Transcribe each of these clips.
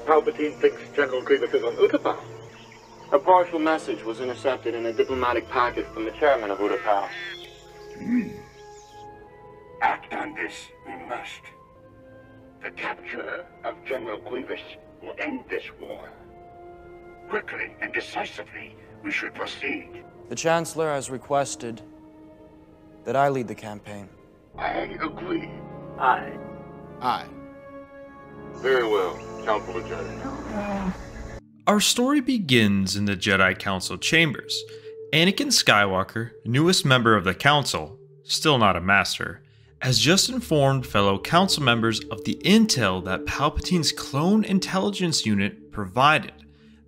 Palpatine thinks General Grievous is on Utapau. A partial message was intercepted in a diplomatic packet from the chairman of Utapau. Act on this, we must. The capture of General Grievous will end this war. Quickly and decisively, we should proceed. The Chancellor has requested that I lead the campaign. I agree. Aye. Very well, Council of Jedi. Our story begins in the Jedi Council chambers. Anakin Skywalker, newest member of the Council, still not a master, has just informed fellow council members of the intel that Palpatine's clone intelligence unit provided,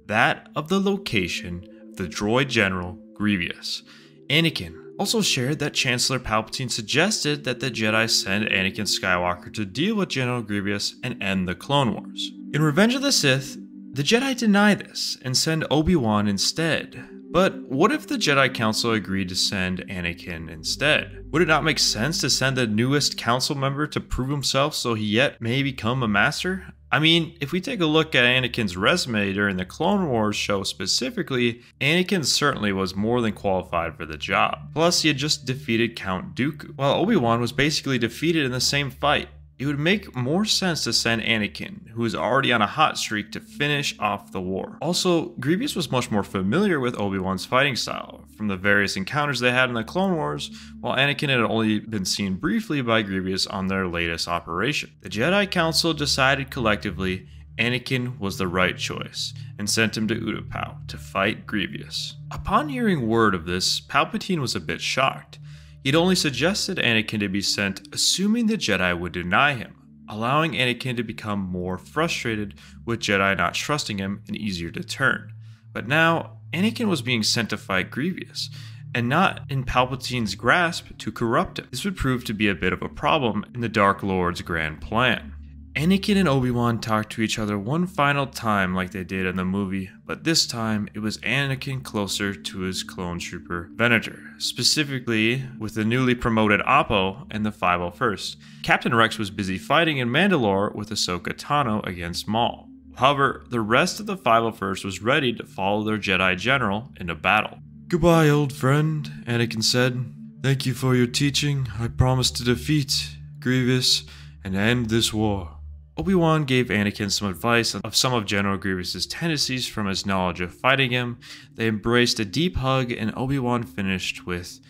that of the location of the droid General Grievous. Anakin also shared that Chancellor Palpatine suggested that the Jedi send Anakin Skywalker to deal with General Grievous and end the Clone Wars. In Revenge of the Sith, the Jedi deny this and send Obi-Wan instead. But what if the Jedi Council agreed to send Anakin instead? Would it not make sense to send the newest council member to prove himself so he yet may become a master? I mean, if we take a look at Anakin's resume during the Clone Wars show specifically, Anakin certainly was more than qualified for the job. Plus, he had just defeated Count Dooku, while Obi-Wan was basically defeated in the same fight. It would make more sense to send Anakin, who is already on a hot streak, to finish off the war. Also, Grevious was much more familiar with Obi-Wan's fighting style from the various encounters they had in the Clone Wars, while Anakin had only been seen briefly by Grevious on their latest operation. The Jedi Council decided collectively Anakin was the right choice and sent him to Utapau to fight Grevious. Upon hearing word of this, Palpatine was a bit shocked. He'd only suggested Anakin to be sent assuming the Jedi would deny him, allowing Anakin to become more frustrated with Jedi not trusting him and easier to turn. But now, Anakin was being sent to fight Grevious, and not in Palpatine's grasp to corrupt him. This would prove to be a bit of a problem in the Dark Lord's grand plan. Anakin and Obi-Wan talked to each other one final time like they did in the movie, but this time it was Anakin closer to his clone trooper Venator, specifically with the newly promoted Oppo and the 501st. Captain Rex was busy fighting in Mandalore with Ahsoka Tano against Maul. However, the rest of the 501st was ready to follow their Jedi General into battle. "Goodbye, old friend," Anakin said. "Thank you for your teaching. I promise to defeat Grievous and end this war." Obi-Wan gave Anakin some advice of some of General Grievous' tendencies from his knowledge of fighting him. They embraced a deep hug, and Obi-Wan finished with,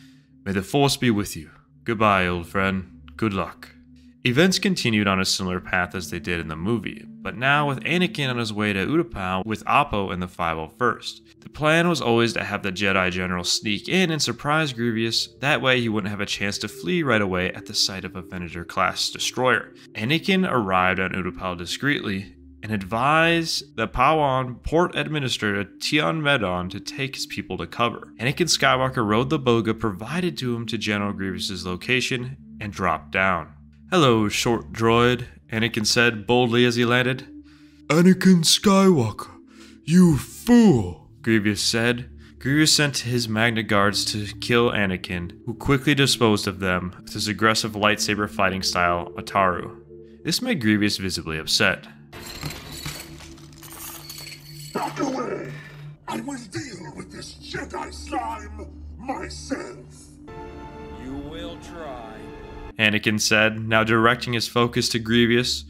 "May the Force be with you. Goodbye, old friend. Good luck." Events continued on a similar path as they did in the movie, but now with Anakin on his way to Utapau with Oppo and the 501st. The plan was always to have the Jedi General sneak in and surprise Grievous, that way he wouldn't have a chance to flee right away at the sight of a Venator-class destroyer. Anakin arrived on Utapau discreetly and advised the Padawan Port Administrator Tion Medon to take his people to cover. Anakin Skywalker rode the boga provided to him to General Grievous' location and dropped down. "Hello, short droid," Anakin said boldly as he landed. "Anakin Skywalker, you fool," Grievous said. Grievous sent his Magna Guards to kill Anakin, who quickly disposed of them with his aggressive lightsaber fighting style, Ataru. This made Grievous visibly upset. Back away! I will deal with this Jedi slime myself. You will try, Anakin said, now directing his focus to Grevious.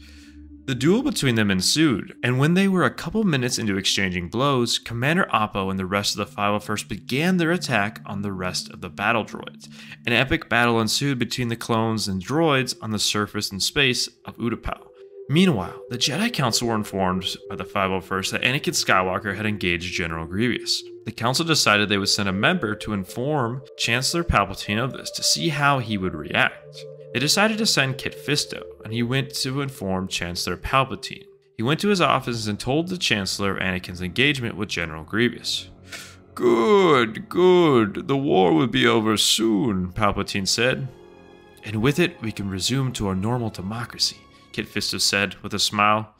The duel between them ensued, and when they were a couple minutes into exchanging blows, Commander Oppo and the rest of the 501st began their attack on the rest of the battle droids. An epic battle ensued between the clones and droids on the surface and space of Utapau. Meanwhile, the Jedi Council were informed by the 501st that Anakin Skywalker had engaged General Grievous. The Council decided they would send a member to inform Chancellor Palpatine of this to see how he would react. They decided to send Kit Fisto, and he went to inform Chancellor Palpatine. He went to his office and told the Chancellor of Anakin's engagement with General Grievous. Good. The war will be over soon, Palpatine said. And with it, we can resume to our normal democracy, Kit Fisto said with a smile.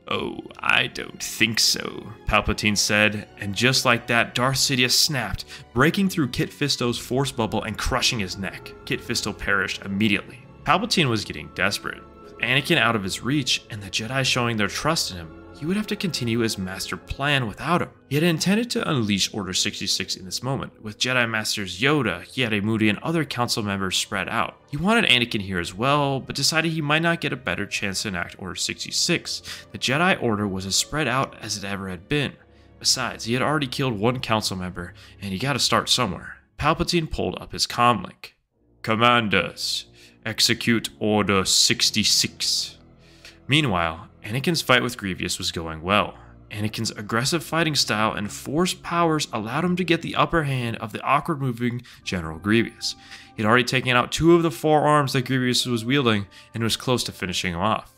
Oh, I don't think so, Palpatine said, and just like that, Darth Sidious snapped, breaking through Kit Fisto's force bubble and crushing his neck. Kit Fisto perished immediately. Palpatine was getting desperate. With Anakin out of his reach and the Jedi showing their trust in him, he would have to continue his master plan without him. He had intended to unleash Order 66 in this moment, with Jedi Masters Yoda, Moody, and other council members spread out. He wanted Anakin here as well, but decided he might not get a better chance to enact Order 66. The Jedi Order was as spread out as it ever had been. Besides, he had already killed one council member, and he gotta start somewhere. Palpatine pulled up his comlink. "Commanders, execute Order 66. Meanwhile, Anakin's fight with Grevious was going well. Anakin's aggressive fighting style and force powers allowed him to get the upper hand of the awkward-moving General Grievous. He'd already taken out 2 of the 4 arms that Grevious was wielding and was close to finishing him off.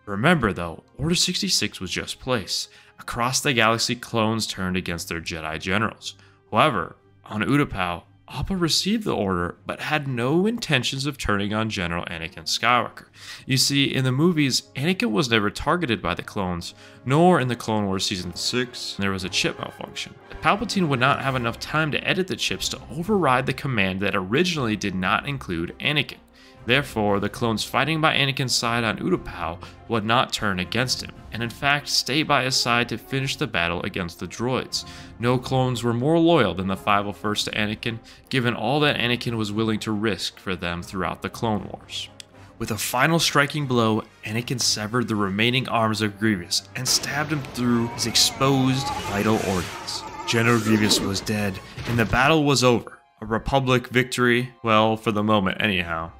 Remember though, Order 66 was just placed. Across the galaxy, clones turned against their Jedi generals. However, on Utapau, Appa received the order, but had no intentions of turning on General Anakin Skywalker. You see, in the movies, Anakin was never targeted by the clones, nor in the Clone Wars Season 6, there was a chip malfunction. Palpatine would not have enough time to edit the chips to override the command that originally did not include Anakin. Therefore, the clones fighting by Anakin's side on Utapau would not turn against him, and in fact stay by his side to finish the battle against the droids. No clones were more loyal than the 501st to Anakin, given all that Anakin was willing to risk for them throughout the Clone Wars. With a final striking blow, Anakin severed the remaining arms of Grievous and stabbed him through his exposed vital organs. General Grievous was dead, and the battle was over. A Republic victory, well, for the moment anyhow.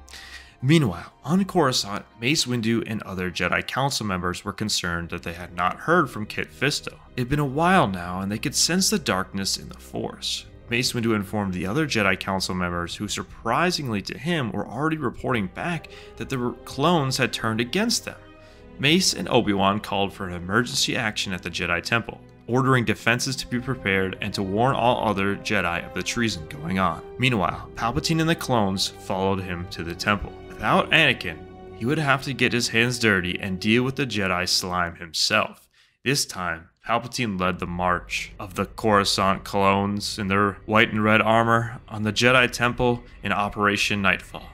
Meanwhile, on Coruscant, Mace Windu and other Jedi Council members were concerned that they had not heard from Kit Fisto. It had been a while now, and they could sense the darkness in the Force. Mace Windu informed the other Jedi Council members, who surprisingly to him were already reporting back that the clones had turned against them. Mace and Obi-Wan called for an emergency action at the Jedi Temple, ordering defenses to be prepared and to warn all other Jedi of the treason going on. Meanwhile, Palpatine and the clones followed him to the temple. Without Anakin, he would have to get his hands dirty and deal with the Jedi slime himself. This time, Palpatine led the march of the Coruscant clones in their white and red armor on the Jedi Temple in Operation Nightfall.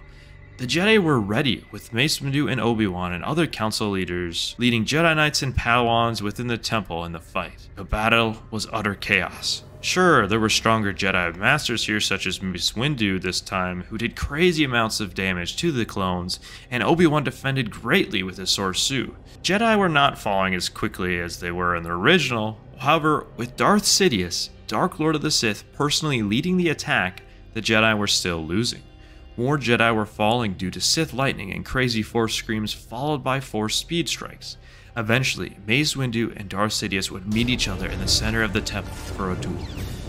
The Jedi were ready, with Mace Windu and Obi-Wan and other council leaders leading Jedi Knights and Padawans within the temple in the fight. The battle was utter chaos. Sure, there were stronger Jedi Masters here, such as Mace Windu this time, who did crazy amounts of damage to the clones, and Obi-Wan defended greatly with his Sorsu. Jedi were not falling as quickly as they were in the original. However, with Darth Sidious, Dark Lord of the Sith, personally leading the attack, the Jedi were still losing. More Jedi were falling due to Sith lightning and crazy Force screams, followed by Force speed strikes. Eventually, Mace Windu and Darth Sidious would meet each other in the center of the temple for a duel.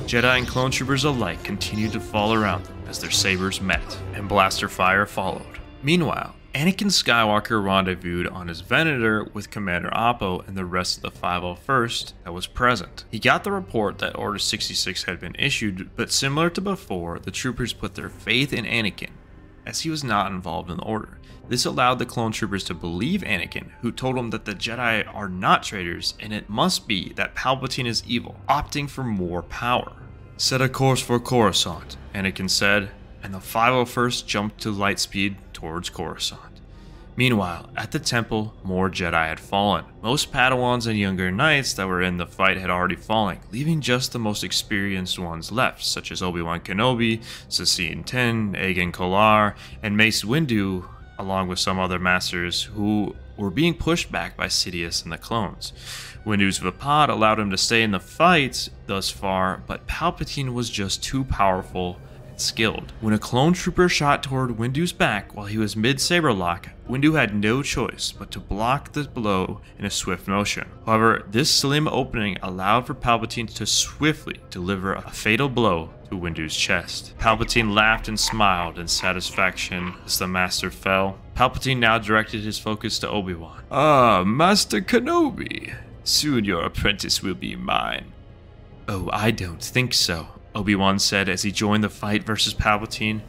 Jedi and clone troopers alike continued to fall around them as their sabers met, and blaster fire followed. Meanwhile, Anakin Skywalker rendezvoused on his Venator with Commander Appo and the rest of the 501st that was present. He got the report that Order 66 had been issued, but similar to before, the troopers put their faith in Anakin, as he was not involved in the Order. This allowed the clone troopers to believe Anakin, who told them that the Jedi are not traitors and it must be that Palpatine is evil, opting for more power. "Set a course for Coruscant," Anakin said, and the 501st jumped to light speed towards Coruscant. Meanwhile, at the temple, more Jedi had fallen. Most Padawans and younger knights that were in the fight had already fallen, leaving just the most experienced ones left, such as Obi-Wan Kenobi, Sassine Ten, Agen Kolar, and Mace Windu, along with some other masters who were being pushed back by Sidious and the clones. Windu's Vapad allowed him to stay in the fight thus far, but Palpatine was just too powerful and skilled. When a clone trooper shot toward Windu's back while he was mid-saber lock, Windu had no choice but to block the blow in a swift motion. However, this slim opening allowed for Palpatine to swiftly deliver a fatal blow to Windu's chest. Palpatine laughed and smiled in satisfaction as the Master fell. Palpatine now directed his focus to Obi-Wan. "Ah, Master Kenobi, soon your apprentice will be mine." "Oh, I don't think so," Obi-Wan said as he joined the fight versus Palpatine.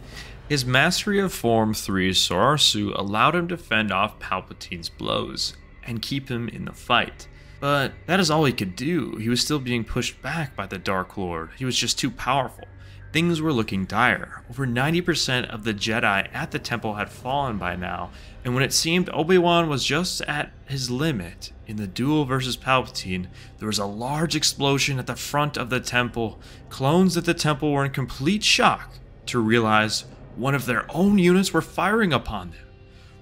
His mastery of Form 3's Sorsu allowed him to fend off Palpatine's blows and keep him in the fight. But that is all he could do. He was still being pushed back by the Dark Lord. He was just too powerful. things were looking dire. Over 90% of the Jedi at the temple had fallen by now, and when it seemed Obi-Wan was just at his limit in the duel versus Palpatine, there was a large explosion at the front of the temple. Clones at the temple were in complete shock to realize one of their own units were firing upon them.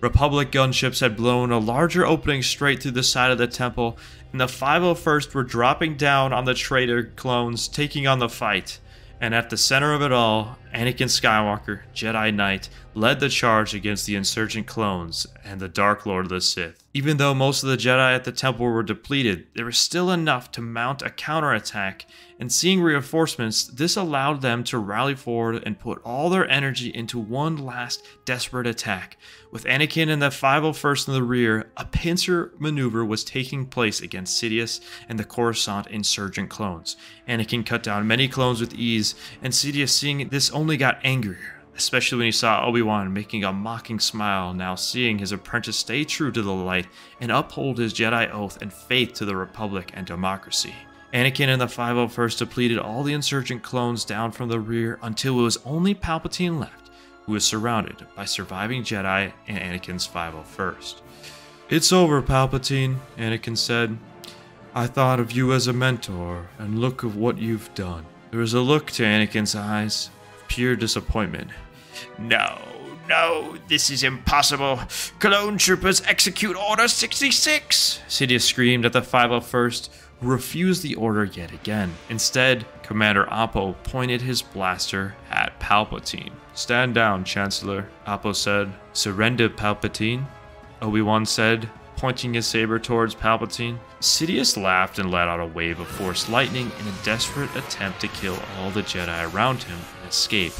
Republic gunships had blown a larger opening straight through the side of the temple, and the 501st were dropping down on the traitor clones, taking on the fight. And at the center of it all, Anakin Skywalker, Jedi Knight, led the charge against the insurgent clones and the Dark Lord of the Sith. Even though most of the Jedi at the temple were depleted, there was still enough to mount a counterattack, and seeing reinforcements, this allowed them to rally forward and put all their energy into one last desperate attack. With Anakin and the 501st in the rear, a pincer maneuver was taking place against Sidious and the Coruscant insurgent clones. Anakin cut down many clones with ease, and Sidious, seeing this, only got angrier, especially when he saw Obi-Wan making a mocking smile, now seeing his apprentice stay true to the light and uphold his Jedi oath and faith to the Republic and democracy. Anakin and the 501st depleted all the insurgent clones down from the rear until it was only Palpatine left, who was surrounded by surviving Jedi and Anakin's 501st. "It's over, Palpatine," Anakin said. "I thought of you as a mentor, and look of what you've done." There was a look to Anakin's eyes of pure disappointment. "No, this is impossible. Clone troopers execute Order 66!" Sidious screamed at the 501st, who refused the order yet again. Instead, Commander Appo pointed his blaster at Palpatine. "Stand down, Chancellor," Appo said. "Surrender, Palpatine," Obi-Wan said, pointing his saber towards Palpatine. Sidious laughed and let out a wave of Force lightning in a desperate attempt to kill all the Jedi around him and escape.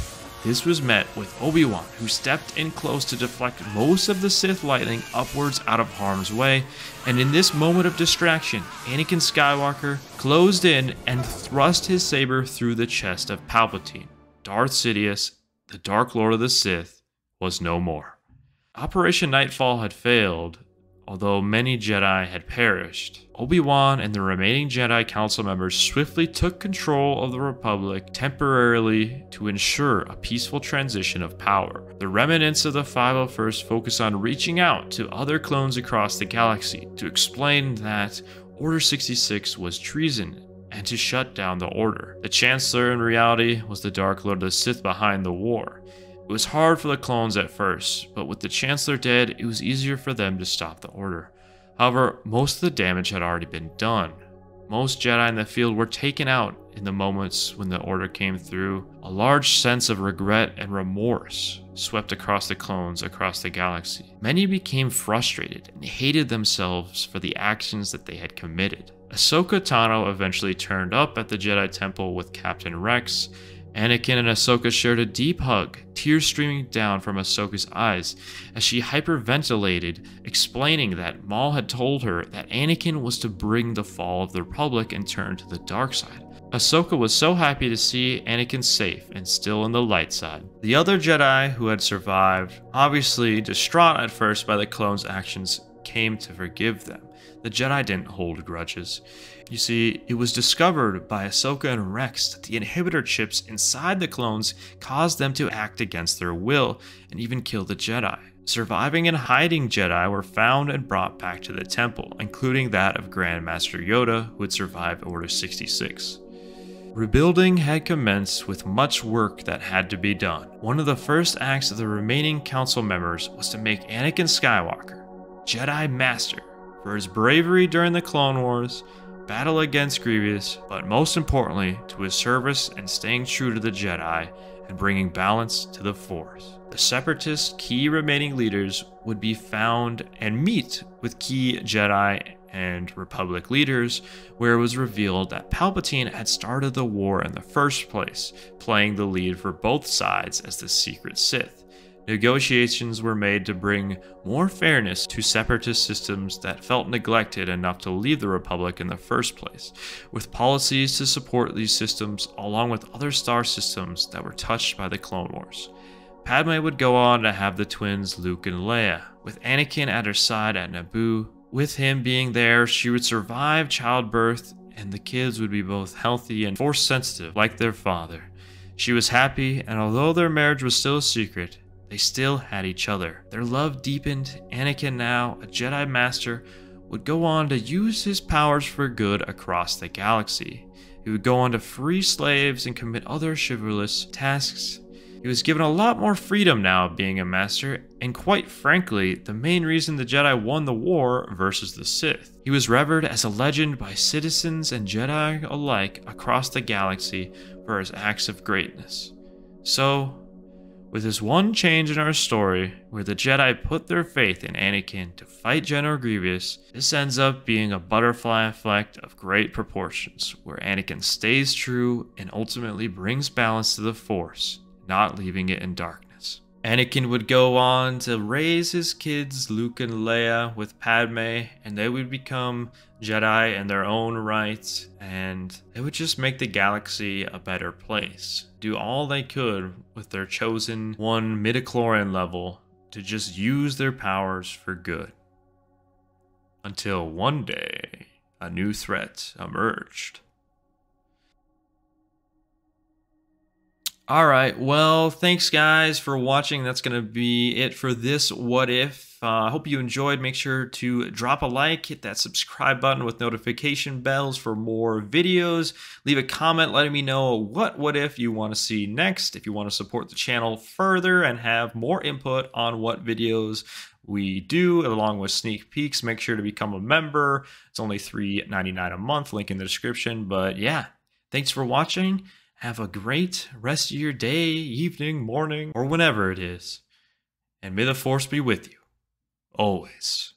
This was met with Obi-Wan, who stepped in close to deflect most of the Sith lightning upwards out of harm's way, and in this moment of distraction, Anakin Skywalker closed in and thrust his saber through the chest of Palpatine. Darth Sidious, the Dark Lord of the Sith, was no more. Operation Nightfall had failed, although many Jedi had perished. Obi-Wan and the remaining Jedi Council members swiftly took control of the Republic temporarily to ensure a peaceful transition of power. The remnants of the 501st focused on reaching out to other clones across the galaxy to explain that Order 66 was treason and to shut down the Order. The Chancellor, in reality, was the Dark Lord of the Sith behind the war. It was hard for the clones at first, but with the Chancellor dead, it was easier for them to stop the Order. However, most of the damage had already been done. Most Jedi in the field were taken out in the moments when the Order came through. A large sense of regret and remorse swept across the clones across the galaxy. Many became frustrated and hated themselves for the actions that they had committed. Ahsoka Tano eventually turned up at the Jedi Temple with Captain Rex. Anakin and Ahsoka shared a deep hug, tears streaming down from Ahsoka's eyes as she hyperventilated, explaining that Maul had told her that Anakin was to bring the fall of the Republic and turn to the dark side. Ahsoka was so happy to see Anakin safe and still in the light side. The other Jedi who had survived, obviously distraught at first by the clones' actions, came to forgive them. The Jedi didn't hold grudges. You see, it was discovered by Ahsoka and Rex that the inhibitor chips inside the clones caused them to act against their will and even kill the Jedi. Surviving and hiding Jedi were found and brought back to the temple, including that of Grand Master Yoda, who had survived Order 66. Rebuilding had commenced with much work that had to be done. One of the first acts of the remaining council members was to make Anakin Skywalker Jedi Master for his bravery during the Clone Wars, battle against Grevious, but most importantly, to his service and staying true to the Jedi and bringing balance to the Force. The Separatist key remaining leaders would be found and meet with key Jedi and Republic leaders, where it was revealed that Palpatine had started the war in the first place, playing the lead for both sides as the secret Sith. Negotiations were made to bring more fairness to separatist systems that felt neglected enough to leave the Republic in the first place, with policies to support these systems along with other star systems that were touched by the Clone Wars. Padme would go on to have the twins Luke and Leia, with Anakin at her side at Naboo. With him being there, she would survive childbirth, and the kids would be both healthy and Force sensitive like their father. She was happy, and although their marriage was still a secret, they still had each other. Their love deepened. Anakin, now a Jedi Master, would go on to use his powers for good across the galaxy. He would go on to free slaves and commit other chivalrous tasks. He was given a lot more freedom now being a master, and quite frankly, the main reason the Jedi won the war versus the Sith. He was revered as a legend by citizens and Jedi alike across the galaxy for his acts of greatness. So, with this one change in our story, where the Jedi put their faith in Anakin to fight General Grievous, this ends up being a butterfly effect of great proportions, where Anakin stays true and ultimately brings balance to the Force, not leaving it in darkness. Anakin would go on to raise his kids Luke and Leia with Padme, and they would become Jedi in their own right, and they would just make the galaxy a better place. Do all they could with their chosen one midichlorian level to just use their powers for good. Until one day, a new threat emerged. Alright, well, thanks guys for watching. That's going to be it for this What If. I hope you enjoyed. Make sure to drop a like, hit that subscribe button with notification bells for more videos. Leave a comment letting me know what if you want to see next. If you want to support the channel further and have more input on what videos we do, along with sneak peeks, make sure to become a member. It's only $3.99 a month, link in the description. But yeah, thanks for watching. Have a great rest of your day, evening, morning, or whenever it is. And may the Force be with you, always.